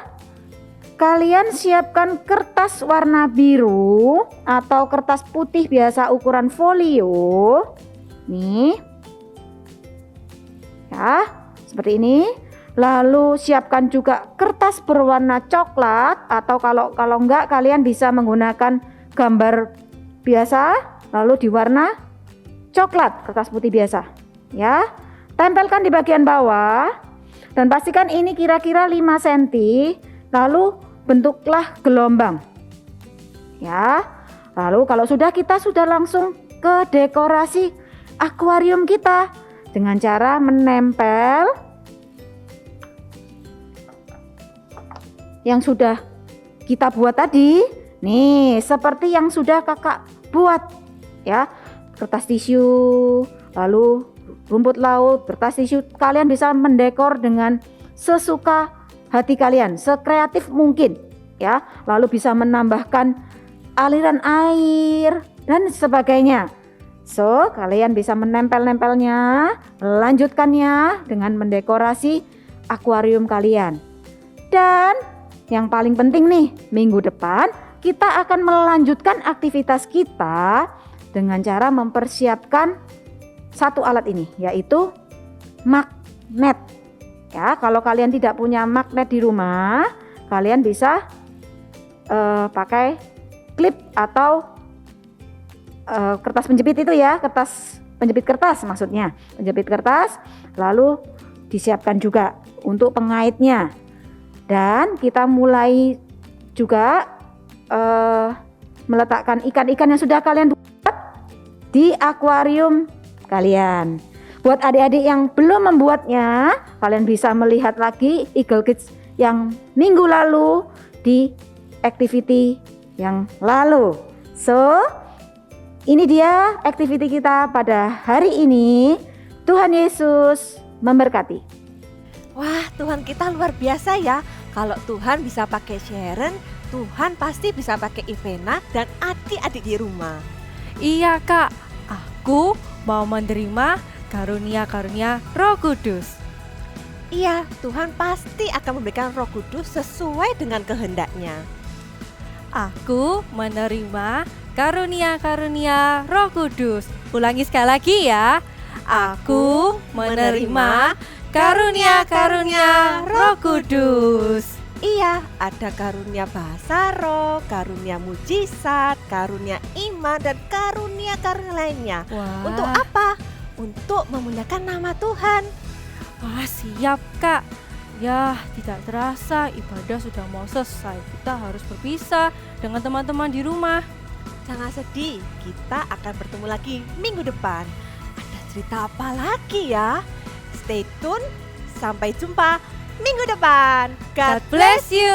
Speaker 13: kalian siapkan kertas warna biru atau kertas putih biasa ukuran folio. Nih. Ya, seperti ini. Lalu siapkan juga kertas berwarna coklat, atau kalau enggak kalian bisa menggunakan gambar biasa lalu di warna coklat, kertas putih biasa. Ya. Tempelkan di bagian bawah dan pastikan ini kira-kira 5 cm, lalu bentuklah gelombang. ya. Lalu kalau kita sudah langsung ke dekorasi akuarium kita dengan cara menempel yang sudah kita buat tadi. Nih, seperti yang sudah kakak buat ya. Kertas tisu, lalu rumput laut, kertas tisu. Kalian bisa mendekor dengan sesuka hati kalian, sekreatif mungkin ya. Lalu bisa menambahkan aliran air dan sebagainya. So, kalian bisa menempel-nempelnya, melanjutkannya dengan mendekorasi akuarium kalian. Dan yang paling penting nih, minggu depan kita akan melanjutkan aktivitas kita dengan cara mempersiapkan satu alat ini, yaitu magnet. Ya, kalau kalian tidak punya magnet di rumah, kalian bisa pakai klip atau kertas penjepit itu ya, penjepit kertas maksudnya, penjepit kertas, lalu disiapkan juga untuk pengaitnya. Dan kita mulai juga meletakkan ikan-ikan yang sudah kalian buat di akuarium kalian. Buat adik-adik yang belum membuatnya, kalian bisa melihat lagi Eagle Kids yang minggu lalu di activity yang lalu. So, ini dia activity kita pada hari ini. Tuhan Yesus memberkati.
Speaker 1: Wah, Tuhan kita luar biasa ya. Kalau Tuhan bisa pakai Sharon, Tuhan pasti bisa pakai Ivena dan adik-adik di rumah.
Speaker 2: Iya Kak, aku mau menerima karunia-karunia Roh Kudus.
Speaker 1: Iya, Tuhan pasti akan memberikan Roh Kudus sesuai dengan kehendaknya.
Speaker 2: Aku menerima karunia-karunia Roh Kudus. Ulangi sekali lagi ya. Aku menerima karunia-karunia Roh Kudus.
Speaker 1: Iya, ada karunia bahasa roh, karunia mujizat, karunia iman, dan karunia-karunia lainnya.
Speaker 2: Wah.
Speaker 1: Untuk apa? Untuk memuliakan nama Tuhan.
Speaker 2: Wah, siap Kak. Ya, tidak terasa ibadah sudah mau selesai. Kita harus berpisah dengan teman-teman di rumah.
Speaker 1: Jangan sedih, kita akan bertemu lagi minggu depan. Ada cerita apa lagi ya? Stay tune, sampai jumpa minggu depan.
Speaker 2: God bless you.